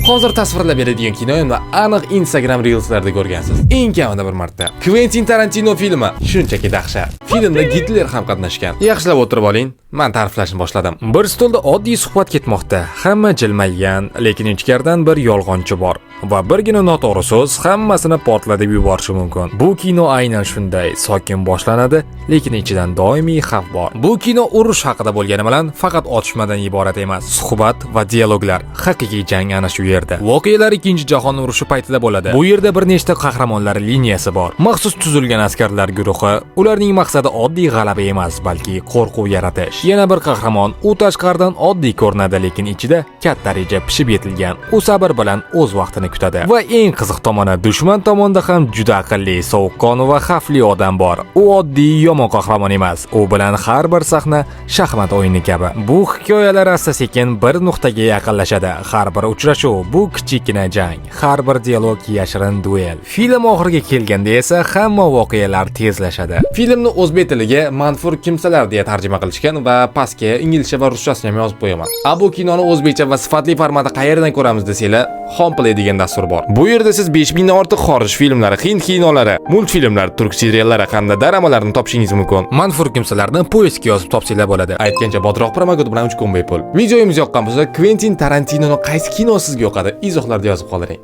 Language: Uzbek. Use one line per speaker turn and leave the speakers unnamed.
Hozir tasvirlab beradigan kinoyimni aniq Instagram Reels'larda ko'rgansiz. Eng kamida bir marta. Quentin Tarantino filmi shunchaki dahshat. Filmda Gitler ham qatnashgan. Yaxshilab o'tirib oling, men ta'riflashni boshladim. Bir stolda oddiy suhbat ketmoqda. Hamma jilmaygan, lekin ichkaridan bir yolg'onchi bor va birgina noto'g'ri so'z hammasini portlatib yuborishi mumkin. Bu kino aynan shunday. Sokin boshlanadi, lekin ichidan doimiy xavf bor. Bu kino urush haqida bo'lgani bilan faqat otishmadan iborat emas. Suhbat va dialoglar, haqiqiy jang ana shu yerda. Voqealar 2-jahon urushi paytida bo'ladi. Bu yerda bir nechta qahramonlar liniyasi bor. Maxsus tuzilgan askarlar guruhi. Ularning maqsadi oddiy g'alaba emas, balki qo'rquv yaratish. Yana bir qahramon u tashqaridan oddiy ko'rinadi, lekin ichida katta reja pishib yetilgan. U sabr bilan o'z vaqtini kutadi. Va eng qiziq tomoni, dushman tomonda ham juda aqlli, sovuqqon va xavfli odam bor. U oddiy yomon qahramon emas. U bilan har bir sahna shaxmat o'yini kabi. Bu hikoyalar asta-sekin bir nuqtaga yaqinlashadi. Har bir uchrashuv bu kichikina jang, har bir dialog yashirin duel. Film oxiriga kelganda esa hamma voqealar tezlashadi. Filmni o'zbek tiliga manfur kimsalar deya tarjima qilishgan va pastga inglizcha va ruschasini ham yozib qo'yaman. Bu kinoni o'zbekcha va sifatli formatda qayerdan ko'ramiz desanglar, Homeplay degan dastur bor. Bu yerda siz 5000 dan ortiq xorij filmlari, hind kinolari, multfilmlar, turk seriallari hamda dramalarni topishingiz mumkin. Manfur kimsalarni poyezdga yozib topsanglar bo'ladi. Aytgancha bodroq promokod bilan 3 kun bepul. Videomiz yoqqan bo'lsa, Quentin Tarantinoning qaysi kino sizga yoqadi? Izohlarda yozib qoldiring.